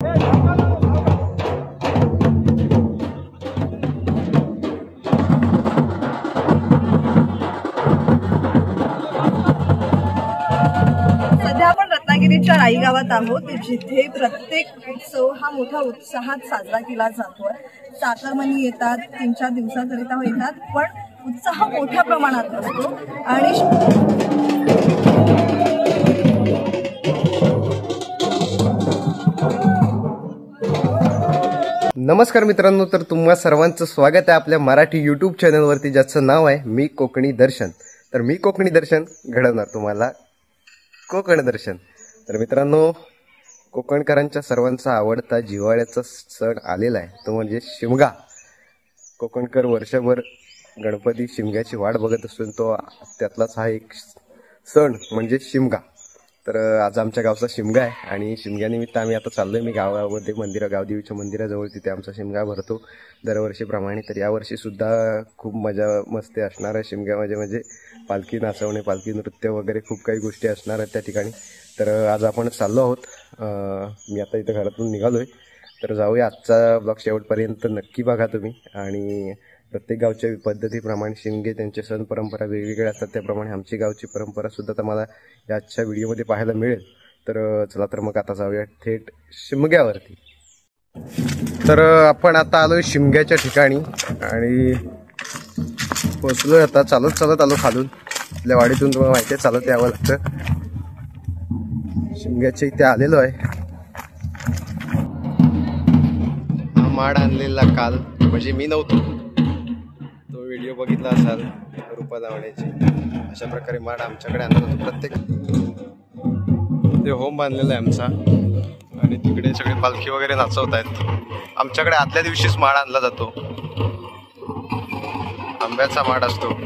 सध्या आपण रत्नागिरीच्या राई गावात आहोत, जिथे प्रत्येक उत्सव हा मोठ्या उत्साहात साजरा केला जातोय। चाकरमानी येतात, 3-4 दिवसाकरिता येतात, पण उत्साह मोठ्या प्रमाणात असतो। आणि नमस्कार मित्रांनो, तर तुम्हा सर्वांचं स्वागत आहे आपल्या मराठी यूट्यूब चॅनलवरती, ज्याचं नाव आहे मी कोकणी दर्शन। तर मी कोकणी दर्शन घडवणार तुम्हाला कोकण दर्शन। तर मित्रांनो, कोकणकरांच्या सर्वांचा आवडता जिव्हाळ्याचा सण आलेला आहे, तो म्हणजे शिमगा। कोकणकर वर्षभर गणपती शिमग्याची वाट बघत असून तो त्यातलाच हा एक सण म्हणजे शिमगा। तर आज आमच्या गावचा शिमगा आहे आणि शिमग्यानिमित्त आम्ही आता चाललोय मी गावामध्ये गावदेवीच्या मंदिराजवळ, तिथे आमचा शिमगा भरतो दरवर्षीप्रमाणे। तर यावर्षी सुद्धा खूप मजा मस्ती असणार आहे शिमग्यामध्ये, म्हणजे पालखी नाचवणे, पालखी नृत्य वगैरे खूप काही गोष्टी असणार आहेत त्या ठिकाणी। तर आज आपण चाललो आहोत, मी आता इथं घरातून निघालोय। तर जाऊया, आजचा ब्लॉग शेवटपर्यंत नक्की बघा तुम्ही। आणि प्रत्येक गावच्या पद्धतीप्रमाणे शिमगे त्यांचे सण परंपरा वेगवेगळे असतात, त्याप्रमाणे आमची गावची परंपरा सुद्धा तुम्हाला या आजच्या व्हिडिओमध्ये पाहायला मिळेल। तर चला तर मग आता जाऊया थेट शिमग्यावरती। तर आपण आता आलोय शिमग्याच्या ठिकाणी आणि पोचलोय आता। चालत आलो खालून, आपल्या वाडीतून तुम्हाला माहिती आहे चालत यावं लागतं। शिमग्याच्या इथे आलेलो आहे। हा माड आणलेला काल, म्हणजे मी नव्हतो, तो व्हिडिओ बघितला असाल रुपा लावण्याची। अशा प्रकारे माड आमच्याकडे आणला जातो प्रत्येक। ते होम बांधलेला आहे आमचा आणि तिकडे सगळे पालखी वगैरे नाचवत आहेत। आमच्याकडे आदल्या दिवशीच माड आणला जातो, आंब्याचा माड असतो।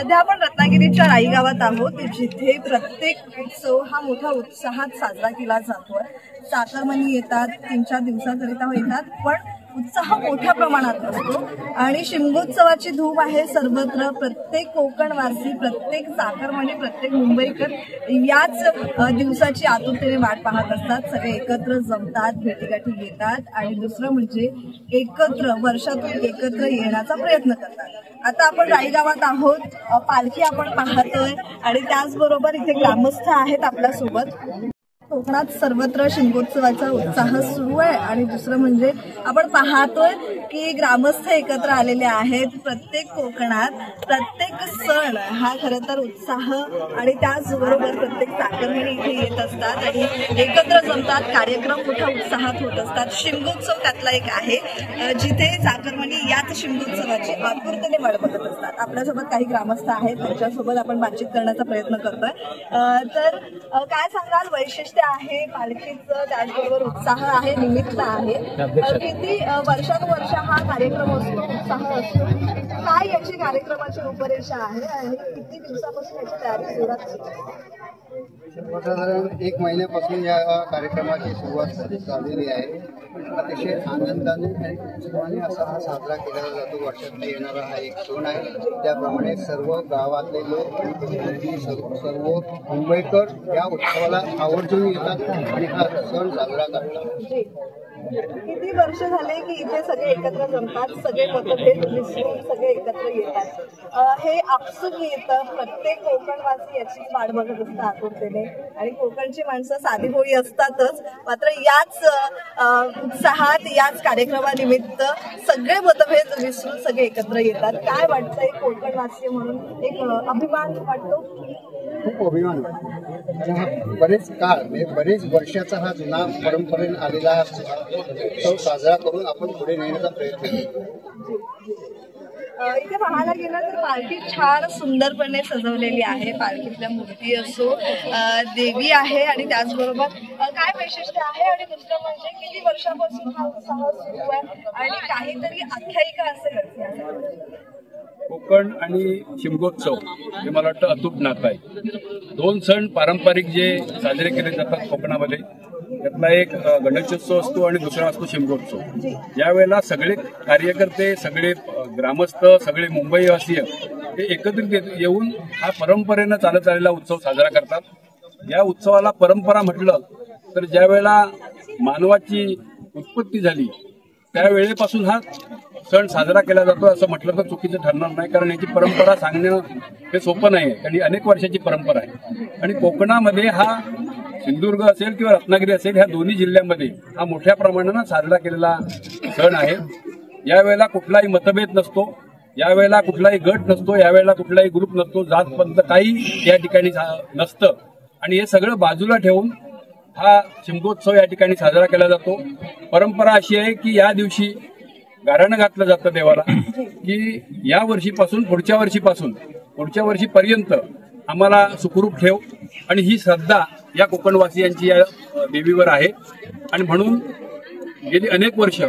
सध्या आपण रत्नागिरीच्या राई गावात आहोत, जिथे प्रत्येक उत्सव हा मोठ्या उत्साहात साजरा केला जातोय. चाकरमानी येतात, 3-4 दिवसाकरिता येतात, पण उत्साह मोठ्या प्रमाणात असतो आणि शिमगोत्सवाची धूम आहे सर्वत्र. प्रत्येक कोकणवासी, प्रत्येक चाकरमानी, प्रत्येक मुंबईकर याच दिवसाची आतुरतेने वाट पाहत असतात. सगळे एकत्र जमतात, भेटीगाठी घेतात आणि दुसरं म्हणजे एकत्र वर्षातून एकत्र येण्याचा प्रयत्न करतात. आता आपण राई गावात आहोत, पालखी आपण पाहतोय आणि त्याचबरोबर इथे ग्रामस्थ आहेत आपल्यासोबत. कोकणात सर्वत्र शिमगोत्सवाचा उत्साह सुरू आहे आणि दुसरं म्हणजे आपण पाहतोय की ग्रामस्थ एकत्र आलेले आहेत. प्रत्येक कोकणात प्रत्येक सण हा खरं तर उत्साह आणि त्याचबरोबर प्रत्येक चाकरमानी इथे येत असतात आणि एकत्र जमतात. कार्यक्रम मोठ्या उत्साहात होत असतात. शिमगोत्सव त्यातला एक आहे, जिथे चाकरमानी याच शिमगोत्सवाची आतुरतेने वाट बघत असतात. आपल्यासोबत काही ग्रामस्थ आहेत, त्यांच्यासोबत आपण बातचीत करण्याचा प्रयत्न करतोय. तर काय सांगाल, वैशिष्ट्य आहे पालखीचं, त्याचबरोबर उत्साह आहे, निमित्त आहे. किती वर्षानुवर्ष हा कार्यक्रम असतो, उत्साह असतो, काय याची कार्यक्रमाची रूपरेषा आहे आणि किती दिवसापासून याची तयारी सुरू आहे? साधारण 1 महिन्यापासून या कार्यक्रमाची सुरुवात झालेली आहे. अतिशय आनंदाने आणि उत्सवाने असा हा साजरा केला जातो. वर्षातून येणारा हा एक सण आहे. त्याप्रमाणे सर्व गावातले लोक, सर्व मुंबईकर या उत्सवाला आवर्जून येतात आणि हा सण साजरा करतात. किती वर्ष झाले की इथे सगळे एकत्र जमतात, सगळे मतभेद विसरून सगळे एकत्र येतात? हे आपसूक येतं. प्रत्येक कोकणवासी याची वाट बघत असतं आतुरतेने आणि कोकणची माणसं साधी भोळी असतातच, मात्र याच उत्साहात, याच कार्यक्रमानिमित्त सगळे मतभेद विसरून सगळे एकत्र येतात. काय वाटतंय कोकणवासी म्हणून? एक अभिमान वाटतो. खूप अभिमान वाटतो. हा बरेच काळ म्हणजे बरेच वर्षाचा हा जुना परंपरेने आलेला हा उत्सव साजरा करून आपण पुढे नेण्याचा प्रयत्न करतो. इथे पाहायला गेलं तर पालखी छान सुंदरपणे सजवलेली आहे. पालखीतल्या मूर्ती असो, देवी आहे आणि त्याचबरोबर काय वैशिष्ट्य आहे आणि दुसरं म्हणजे किती वर्षापासून हा उत्साह सुरू आहे आणि काहीतरी आख्यायिका असेल. कोकण आणि शिमगोत्सव हे मला वाटतं अतूट नातं आहे. 2 सण पारंपरिक जे साजरे केले जातात कोकणामध्ये, त्यातला एक गणेशोत्सव असतो आणि दुसरा असतो शिमगोत्सव. यावेळेला सगळे कार्यकर्ते, सगळे ग्रामस्थ, सगळे मुंबईवासीय हे एकत्रित येऊन हा परंपरेनं चालत आलेला उत्सव साजरा करतात. या उत्सवाला परंपरा म्हटलं तर ज्या वेळेला मानवाची उत्पत्ती झाली त्यावेळेपासून हा सण साजरा केला जातो असं म्हटलं तर चुकीचं ठरणार नाही, कारण याची परंपरा सांगणं हे सोपं नाही आहे. आणि अनेक वर्षाची परंपरा आहे आणि कोकणामध्ये हा सिंधुदुर्ग असेल किंवा रत्नागिरी असेल, ह्या दोन्ही जिल्ह्यांमध्ये हा मोठ्या प्रमाणानं साजरा केलेला सण आहे. यावेळेला कुठलाही मतभेद नसतो, यावेळेला कुठलाही गट नसतो, यावेळेला कुठलाही ग्रुप नसतो, जात पंथ काही या ठिकाणी नसतं आणि हे सगळं बाजूला ठेवून हा शिमगोत्सव या ठिकाणी साजरा केला जातो. परंपरा अशी आहे की या दिवशी गाऱ्हाणं घातलं जातं देवाला की या वर्षीपासून पुढच्या वर्षीपर्यंत आम्हाला सुखरूप ठेव, आणि ही श्रद्धा या कोकणवासियांची या देवीवर आहे आणि म्हणून गेली अनेक वर्ष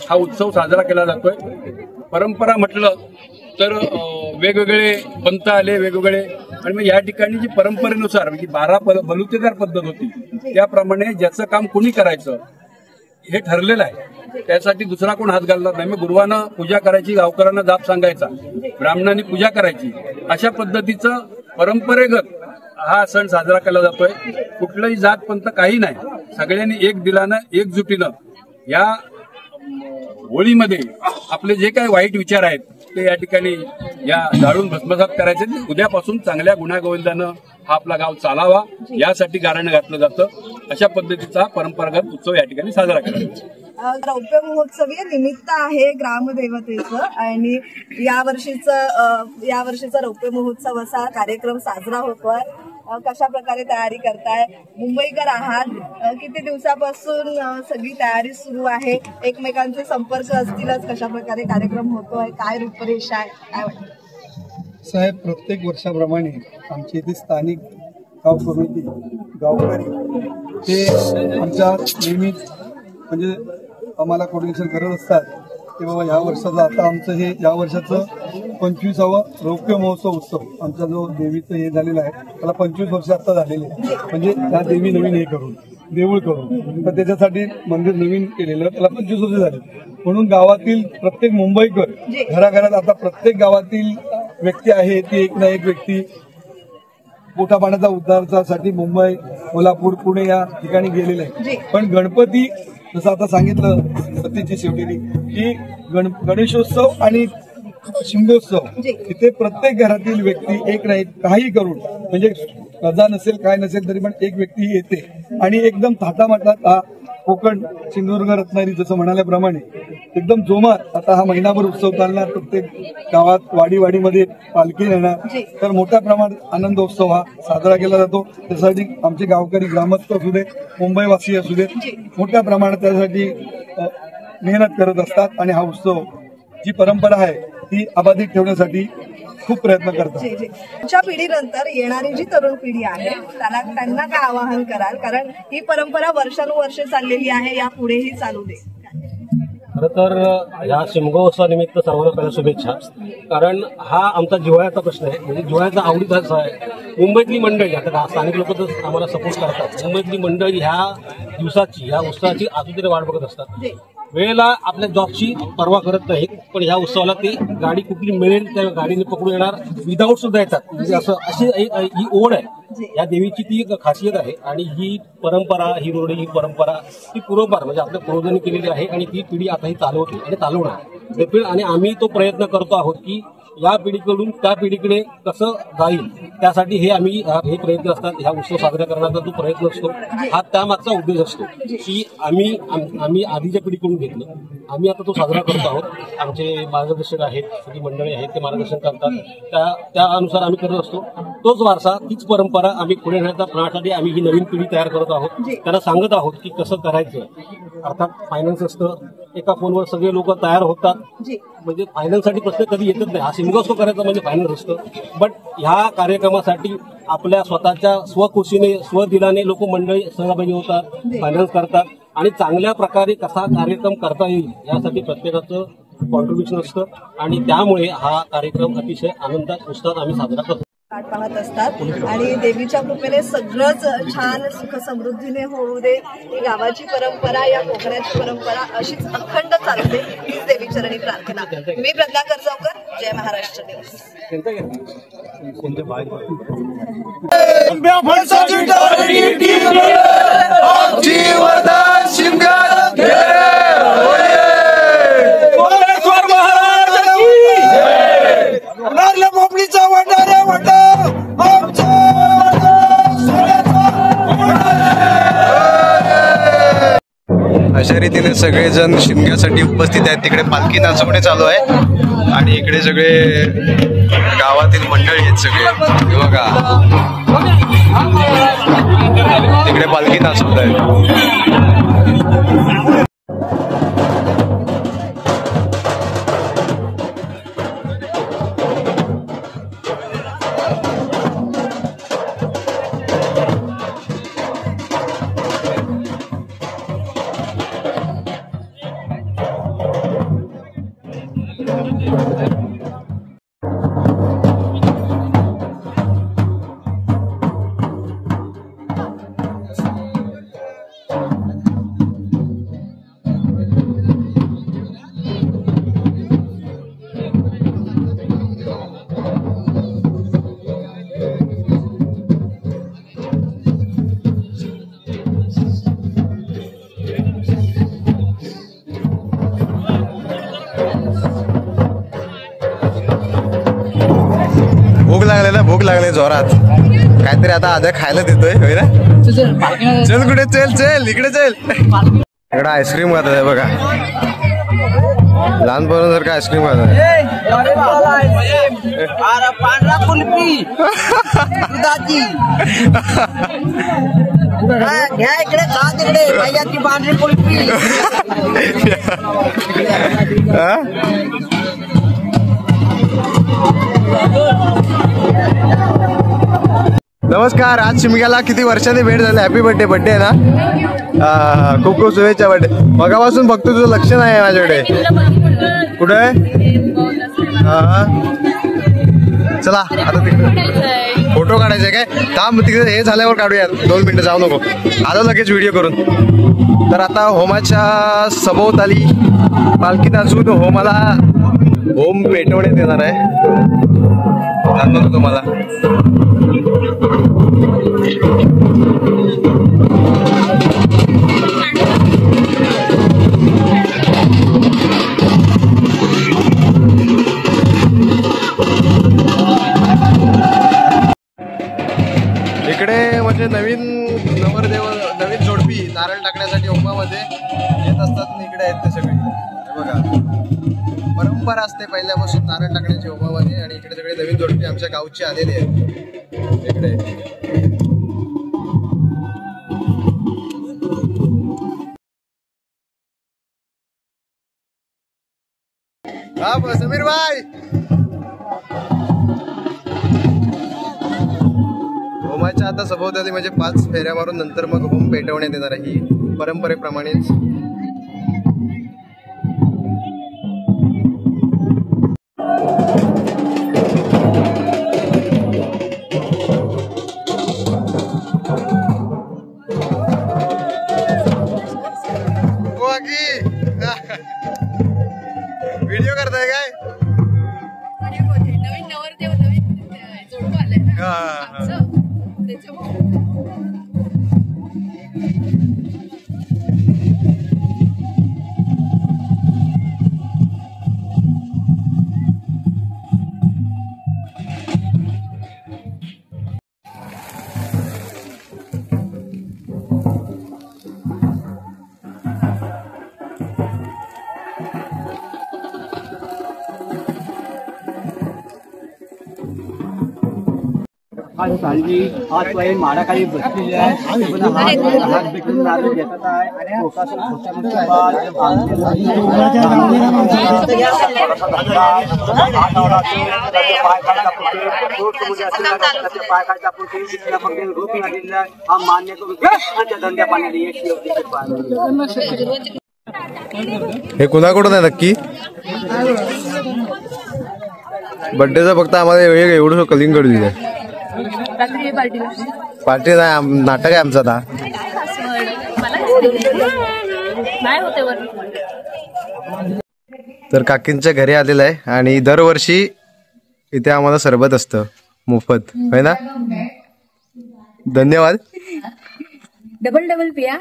हा उत्सव साजरा केला जातोय. परंपरा म्हटलं तर वेगवेगळे पंथ आले वेगवेगळे, आणि मग या ठिकाणी जी परंपरेनुसार म्हणजे 12 बलुतेदार पद्धत होती त्याप्रमाणे ज्याचं काम कुणी करायचं हे ठरलेलं आहे. त्यासाठी दुसरा कोण हात घालणार नाही. मग गुरुवानं पूजा करायची, गावकऱ्यांना जाप सांगायचा, ब्राह्मणांनी पूजा करायची, अशा पद्धतीचं परंपरेगत हा सण साजरा केला जातोय. कुठलंही जात पंथ काही नाही, सगळ्यांनी एक दिलानं एकजुटीनं या होळीमध्ये आपले जे काही वाईट विचार आहेत ते या ठिकाणी या जाळून भस्मसात करायचे. उद्यापासून चांगल्या गुण्यागोविंदानं हा आपला गाव चालावा यासाठी गाऱ्हाणं घातलं जातं. अशा पद्धतीचा परंपरागत उत्सव या ठिकाणी साजरा केला जातो. रौप्य महोत्सवी निमित्त आहे ग्रामदेवतेचं आणि यावर्षीचा रौप्य महोत्सव असा कार्यक्रम साजरा होतोय. कशा प्रकारे तयारी करताय? मुंबईकर आहात, किती दिवसापासून सगळी तयारी सुरू आहे? एकमेकांचे संपर्क असतीलच, कशा प्रकारे कार्यक्रम होतोय, काय रूपरेषा आहे, काय वाटतं? साहेब, प्रत्येक वर्षाप्रमाणे आमची इथे स्थानिक गाव कमिटी, गावकरी ते आमच्या नेहमीच म्हणजे आम्हाला कोऑर्डिनेशन करत असतात की बाबा या वर्षाचा आता आमचं हे या वर्षाचं 25वा रौप्य महोत्सव उत्सव आमचा जो देवीचं हे झालेला आहे त्याला 25 वर्ष आता झालेले आहे. म्हणजे त्या देवी नवीन हे करून देऊळ करून तर त्याच्यासाठी मंदिर नवीन केलेलं त्याला 25 वर्ष झाले. म्हणून गावातील प्रत्येक मुंबईकर घराघरात आता प्रत्येक गावातील व्यक्ती आहे ती एक ना एक व्यक्ती पोटा पाण्याचा उद्धारासाठी मुंबई कोल्हापूर पुणे या ठिकाणी गेलेले आहे. पण गणपती जसं आता सांगितलं सतीची शेवटी की गणेशोत्सव आणि शिमगोत्सव इथे प्रत्येक घरातील व्यक्ती एक नाही काही करून म्हणजे रजा नसेल काय नसेल तरी पण एक व्यक्ती येते आणि एकदम थाटामाटात हा कोकण सिंधुदुर्ग रत्नागिरी जसं म्हणाल्याप्रमाणे एकदम जोमात आता हा महिनाभर उत्सव चालणार. प्रत्येक गावात वाडीमध्ये पालखी येणार तर मोठ्या प्रमाणात आनंदोत्सव हा साजरा केला जातो. त्यासाठी आमचे गावकरी ग्रामस्थ असू दे मुंबईवासी असू दे मोठ्या प्रमाणात त्यासाठी मेहनत करत असतात आणि हा उत्सव जी परंपरा आहे ती अबाधित ठेवण्यासाठी खूप प्रयत्न करतात. पुढच्या पिढीनंतर येणारी जी तरुण पिढी आहे त्यांना काय आवाहन कराल, कारण ही परंपरा वर्षानुवर्ष चाललेली आहे, या पुढेही चालू दे. खरं तर या शिमगोत्सवानिमित्त सर्वांना पहिल्या शुभेच्छा. कारण हा आमचा जिव्हाळ्याचा प्रश्न आहे, म्हणजे जिव्हाळ्याचा आवडीचा आहे. मुंबईतली मंडळी आता स्थानिक लोक तर आम्हाला सपोर्ट करतात. मुंबईतली मंडळी ह्या दिवसाची ह्या उत्सवाची आतुरतेने वाट बघत असतात. वेळेला आपल्या जॉबची पर्वा करत नाहीत, पण ह्या उत्सवाला ती गाडी कुठली मिळेल त्या गाडीने पकडून येणार, विदाऊट सुद्धा येतात. म्हणजे असं अशी ही ओढ आहे या देवीची, ती खासियत आहे. आणि ही परंपरा ही रोडी ही परंपरा ती पूर्वपार म्हणजे आपल्या पूर्वजांनी केलेली आहे आणि ती पिढी आता ही चालवते आणि चालवणार. आणि आम्ही तो प्रयत्न करतो आहोत की या पिढीकडून त्या पिढीकडे कसं जाईल त्यासाठी हे प्रयत्न असतात. ह्या उत्सव साजरा करण्याचा जो प्रयत्न असतो हा त्यामागचा उद्देश असतो की आम्ही आधीच्या पिढीकडून घेतलं, आम्ही आता तो साजरा करतो आहोत. आमचे मार्गदर्शक आहेत, सगळी मंडळी आहेत, ते मार्गदर्शन करतात, त्या अनुसार आम्ही करत असतो. तोच वारसा तीच परंपरा आम्ही पुढे नेण्यासाठी आम्ही ही नवीन पिढी तयार करत आहोत. त्यांना सांगत आहोत की कसं करायचं. अर्थात फायनान्स असतं, एका फोनवर सगळे लोक तयार होतात, म्हणजे फायनान्ससाठी प्रश्न कधी येतच नाही. हा शिमगोत्सव करायचा म्हणजे फायनान्स असतं. बट ह्या कार्यक्रमासाठी आपल्या स्वतःच्या स्वखुशीने स्वदिलाने लोक मंडळी सहभागी होतात, फायनान्स करतात आणि चांगल्या प्रकारे कसा कार्यक्रम करता येईल यासाठी प्रत्येकाचं कॉन्ट्रीब्युशन असतं आणि त्यामुळे हा कार्यक्रम अतिशय आनंदात उत्साहात आम्ही साजरा करतो. पाहत असतात आणि देवीच्या कृपेने सगळंच छान सुख समृद्धीने होऊ दे. ही गावाची परंपरा, या कोकणाची परंपरा अशीच अखंड चालते हीच देवी चरणी प्रार्थना. मी प्रज्ञा करजावकर, जय महाराष्ट्र न्यूज. अशा रीतीने सगळेजण शिमग्यासाठी उपस्थित आहेत. तिकडे पालखी नाचवणे चालू आहे आणि इकडे सगळे गावातील मंडळी आहेत सगळे. बघा तिकडे पालखी नाचवत आहेत. भूक लागले जोरात, काहीतरी आता आद्या खायला देतोय होय ना. चल कुठे चल इकडे चल. इकडे आईस्क्रीम खात आहे बघा, लहान पोरं जर का आईस्क्रीम खात आहे. पांढरा कुल्फी दुधाची घ्या इकडे खा तिकडे पाहिजे पांढरी कुल्फी. नमस्कार. आज शिमग्याला किती वर्षांनी भेट झाली. हॅपी बर्थडे आहे ना. खूप खूप शुभेच्छा. बर्थडे मगापासून फक्त तुझं लक्ष नाही आहे माझ्याकडे. कुठे हा चला आता तिकडे फोटो काढायचे काय थांब तिकडे हे झाल्यावर काढूया 2 मिनिटं जाऊ नको आलो लगेच व्हिडिओ करून. तर आता होमाच्या सभोवताली पालखी नाचून होमाला होम पेटवण्यात येणार आहे दाखवतो तुम्हाला. इकडे म्हणजे नवीन नवरदेव नवीन जोडपी नारळ टाकण्यासाठी होमामध्ये येत असतात. इकडे आहेत ते सगळे बघा परंपरा असते पहिल्यापासून नारळ टाकण्याची होमामध्ये. आणि इकडे सगळे नवीन जोडपी आमच्या गावची आलेली आहेत इकडे. हा समीर भाई होमाच्या आता सभोवताली म्हणजे 5 फेऱ्या मारून नंतर मग होम पेटवण्यात येणार आहे ही परंपरेप्रमाणेच. व्हिडिओ करताय काय? नवीन नवरदेव नवीन जोडपं आलंय ना त्याच्यामुळे. आज पहिले माडाखाली बसलेली आहे हात भेटून नारळ घेतात आहे आणि हा मान्य करून धंद्या पाण्याने हे कुणाकडून आहे नक्की? बड्डेचा फक्त आम्हाला एवढं कलिंगड दिलंय. पार्टी नाही नाटक आहे आमचं आता. तर काकींच्या घरी आलेलं आहे आणि दरवर्षी इथे आम्हाला सरबत असतं मोफत है ना. धन्यवाद. डबल पिया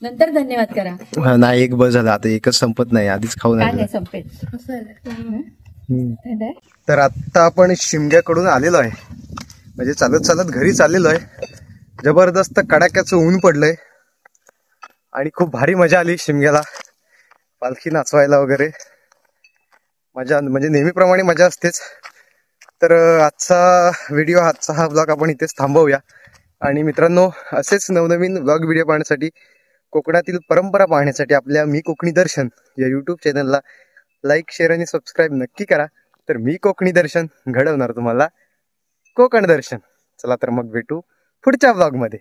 नंतर धन्यवाद करा. नाही एक बस झाला आता एकच संपत नाही आधीच खाऊन आले. तर आता आपण शिमग्याकडून आलेलो आहे म्हणजे चालत चालत घरी चाललेलो आहे. जबरदस्त कडाक्याचं ऊन पडलंय आणि खूप भारी मजा आली शिमग्याला पालखी नाचवायला वगैरे. मजा म्हणजे नेहमीप्रमाणे मजा असतेच. तर आजचा व्हिडिओ आजचा हा ब्लॉग आपण इथेच थांबवूया. आणि मित्रांनो असेच नवनवीन ब्लॉग व्हिडिओ पाहण्यासाठी कोकणातील परंपरा पाहण्यासाठी आपल्या मी कोकणी दर्शन या यूट्यूब चॅनलला लाईक शेअर आणि सबस्क्राईब नक्की करा. तर मी कोकणी दर्शन घडवणार तुम्हाला कोकण दर्शन. चला तर मग भेटू पुढच्या ब्लॉगमध्ये.